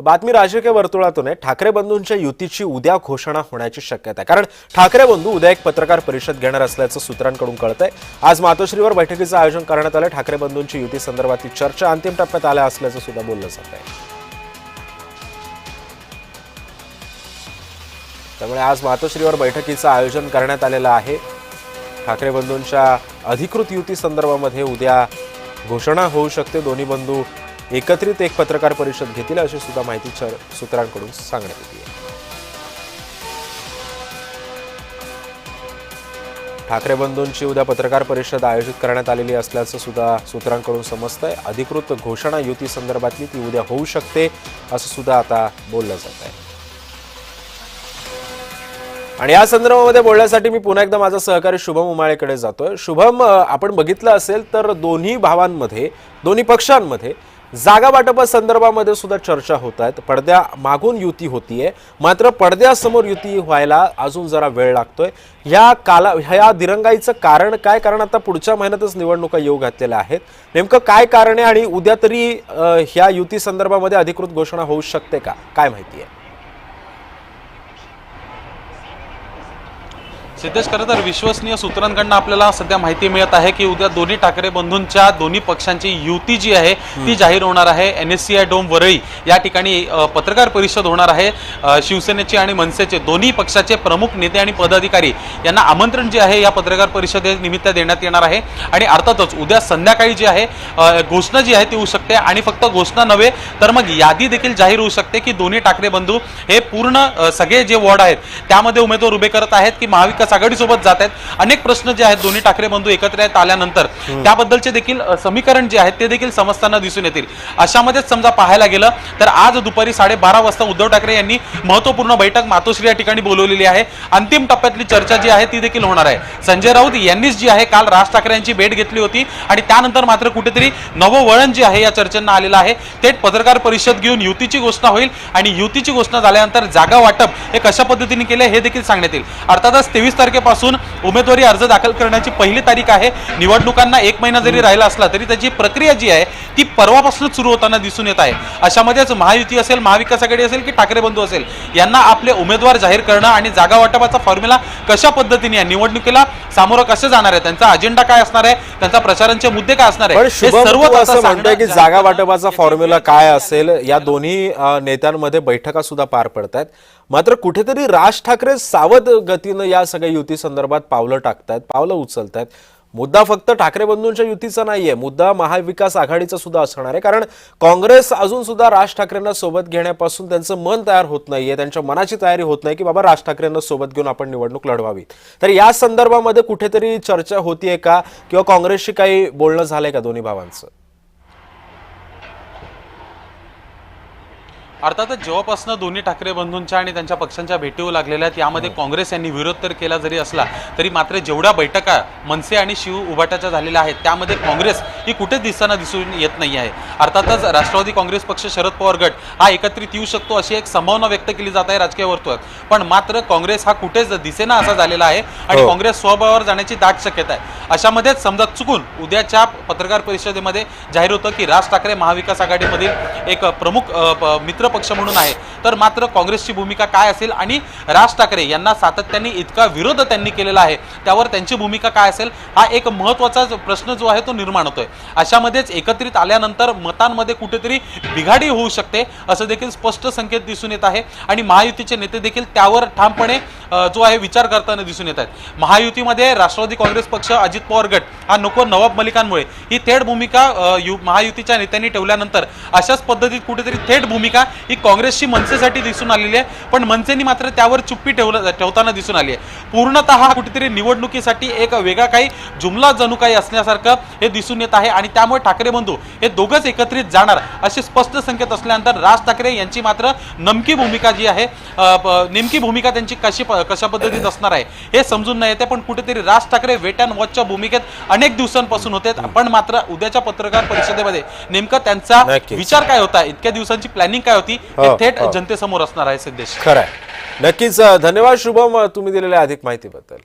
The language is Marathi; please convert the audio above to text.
बातमी राजकीय वर्तुळातून आहे। ठाकरे बंधूंच्या युतीची उद्या घोषणा होण्याची शक्यता आहे, कारण ठाकरे बंधू उद्या एक पत्रकार परिषद घेणार असल्याचं सूत्रांकडून कळतंय। आज मातोश्रीवर बैठकीचं आयोजन करण्यात आलं। ठाकरे बंधूंची युती संदर्भातली चर्चा अंतिम टप्प्यात आल्या असल्याचं सुद्धा बोललं जात आहे। त्यामुळे आज मातोश्रीवर बैठकीचं आयोजन करण्यात आलेलं आहे। ठाकरे बंधूंच्या अधिकृत युती संदर्भामध्ये उद्या घोषणा होऊ शकते। दोन्ही बंधू एकत्रित एक पत्रकार परिषद घेतील अशी सुद्धा माहिती सूत्रांकडून सांगण्यात येते। ठाकरे बंधूंची उद्या पत्रकार परिषद आयोजित करण्यात आलेली असल्याचं सुद्धा सूत्रांकडून समजतंय। अधिकृत घोषणा युती संदर्भातली ती उद्या होऊ शकते असं सुद्धा आता बोललं जात आहे। आणि या संदर्भामध्ये बोलण्यासाठी मी पुन्हा एकदा माझा सहकारी शुभम उमाळेकडे जातोय। शुभम, आपण बघितलं असेल तर दोन्ही भावांमध्ये, दोन्ही पक्षांमध्ये जागा वाटपा संदर्भामध्ये सुद्धा चर्चा होत आहेत। पडद्या मागून युती होतीये, मात्र पडद्यासमोर युती व्हायला अजून जरा वेळ लागतोय। ह्या दिरंगाईचं कारण काय? कारण आता पुढच्या महिन्यातच निवडणुका येऊ घातलेल्या आहेत। नेमकं काय कारण आहे आणि उद्या तरी ह्या युती संदर्भामध्ये अधिकृत घोषणा होऊ शकते का? काय माहिती आहे? सिद्धेश, खरं तर विश्वसनीय सूत्रांकडून आपल्याला सध्या माहिती मिळत आहे की उद्या दोन्ही ठाकरे बंधूंच्या दोन्ही पक्षांची युती जी आहे ती जाहीर होणार आहे। NSCI डोम वरळी या ठिकाणी पत्रकार परिषद होणार आहे। शिवसेनेचे आणि मनसेचे दोन्ही पक्षाचे प्रमुख नेते आणि पदाधिकारी यांना आमंत्रण जे आहे या पत्रकार परिषदेनिमित्त देण्यात येणार आहे। आणि अर्थातच उद्या संध्याकाळी जी आहे घोषणा जी आहे ती होऊ शकते। आणि फक्त घोषणा नव्हे तर मग यादी देखील जाहीर होऊ शकते की दोन्ही ठाकरे बंधू हे पूर्ण सगळे जे वॉर्ड आहेत त्यामध्ये उमेदवार उभे करत आहेत की महाविकास आघाडीसोबत जात आहेत। अनेक प्रश्न जे आहेत दोन्ही ठाकरे बंधू एकत्र आल्यानंतर त्याबद्दलचे देखील समीकरण जे आहेत ते देखील समजताना दिसून येतील। अशामध्येच समजा पाहायला गेलं तर आज दुपारी 12:30 वाजता उद्धव ठाकरे यांनी महत्त्वपूर्ण बैठक मातोश्री या ठिकाणी बोलवलेली आहे। अंतिम टप्प्यातली चर्चा जी आहे ती देखील होणार आहे। संजय राऊत यांनीच जी आहे काल राज ठाकरे यांची भेट घेतली होती आणि त्यानंतर मात्र कुठेतरी नवं वळण जे आहे या चर्चेंना आलेलं आहे। थेट पत्रकार परिषद घेऊन युतीची घोषणा होईल आणि युतीची घोषणा झाल्यानंतर जागा वाटप हे कशा पद्धतीने केले हे देखील सांगण्यात येईल। अर्थातच 23 तारखेपासून उमेदवारी अर्ज दाखल करण्याची पहिली तारीख आहे। निवडणुकांना 1 महिना जरी राहिला असला तरी त्याची प्रक्रिया जी आहे ती परवापासूनच सुरू होताना दिसून येत आहे। अशामध्येच महायुती असेल, महाविकास आघाडी असेल की ठाकरे बंधू असेल यांना आपले उमेदवार जाहीर करणं आणि जागा वाटपाचा फॉर्म्युला कशा पद्धतीने या निवडणुकीला सामोरं कसं जाणार आहे, त्यांचा अजेंडा काय असणार आहे, त्यांचा प्रचारांचे मुद्दे काय असणार आहे, हे सर्व असं म्हणतोय की जागा वाटपाचा फॉर्म्युला काय असेल। या दोन्ही नेत्यांमध्ये बैठका सुद्धा पार पडतात, मात्र कुठेतरी राज ठाकरे सावध गतीनं या सगळ्या युती संदर्भात पावलं टाकतायत, पावलं उचलतायत। मुद्दा फक्त ठाकरे बंधूंच्या युतीचा नाहीये, मुद्दा महाविकास आघाडीचा सुद्धा असणार आहे। कारण काँग्रेस अजून सुद्धा राज ठाकरेंना सोबत घेण्यापासून त्यांचं मन तयार होत नाहीये, त्यांच्या मनाची तयारी होत नाही की बाबा राज ठाकरेंना सोबत घेऊन आपण निवडणूक लढवावी। तर या संदर्भामध्ये कुठेतरी चर्चा होतीये का, किंवा काँग्रेसशी काही बोलणं झालंय का दोन्ही भावांचं? अर्थातच जेव्हापासून दोन्ही ठाकरे बंधूंच्या आणि त्यांच्या पक्षांच्या भेटी होऊ लागलेल्या आहेत यामध्ये काँग्रेस यांनी विरोध तर केला जरी असला तरी मात्र जेवढ्या बैठका मनसे आणि शिव उभाटाच्या झालेल्या आहेत त्यामध्ये काँग्रेस ही कुठेच दिसून येत नाही आहे। अर्थातच राष्ट्रवादी काँग्रेस पक्ष, शरद पवार गट हा एकत्रित येऊ शकतो अशी एक संभावना व्यक्त केली जात आहे राजकीय वर्तुळात, पण मात्र काँग्रेस हा कुठेच दिसेना असा झालेला आहे आणि काँग्रेस स्वबळावर जाण्याची दाट शक्यता आहे। अशामध्येच समजा चुकून उद्याच्या पत्रकार परिषदेमध्ये जाहीर होतं की राज ठाकरे महाविकास आघाडीमधील एक प्रमुख मित्र पक्ष म्हणून आहे, तर मात्र काँग्रेसची भूमिका काय असेल आणि राज ठाकरे यांना सातत्याने इतका विरोध त्यांनी केलेला आहे त्यावर त्यांची भूमिका काय असेल हा एक महत्त्वाचा प्रश्न जो आहे तो निर्माण होतोय। अशामध्येच एकत्रित आल्यानंतर मतांमध्ये कुठेतरी बिघाडी होऊ शकते असं देखील स्पष्ट संकेत दिसून येत आहे आणि महायुतीचे नेते देखील त्यावर ठामपणे जो आहे विचार करताना दिसून येत आहेत। महायुतीमध्ये राष्ट्रवादी काँग्रेस पक्ष, अजित पवार गट हा नको नवाब मलिकांमुळे ही थेट भूमिका महायुतीच्या नेत्यांनी ठेवल्यानंतर अशाच पद्धतीत कुठेतरी थेट भूमिका ही काँग्रेसची मनसेसाठी दिसून आलेली आहे, पण मनसेनी मात्र त्यावर चुप्पी ठेवताना दिसून आली आहे। पूर्णतः कुठेतरी निवडणुकीसाठी एक वेगळा काही जुमला जणू काही असल्यासारखं हे दिसून येत आहे आणि त्यामुळे ठाकरे बंधू हे दोघंच एकत्रित जाणार असे स्पष्ट संकेत असल्यानंतर राज ठाकरे यांची मात्र नेमकी भूमिका जी आहे, नेमकी भूमिका त्यांची कशा पद्धतीत असणार आहे हे समजून नाही येते। पण कुठेतरी राज ठाकरे वेट अँड वॉचच्या भूमिकेत अनेक दिवसांपासून होते, पण मात्र उद्याच्या पत्रकार परिषदेमध्ये नेमका त्यांचा विचार काय होता, इतक्या दिवसांची प्लॅनिंग काय होती हे थेट जनतेसमोर असणार आहे। सिद्धेश, खरं आहे, नक्कीच। धन्यवाद शुभम, तुम्ही दिलेल्या अधिक माहितीबद्दल।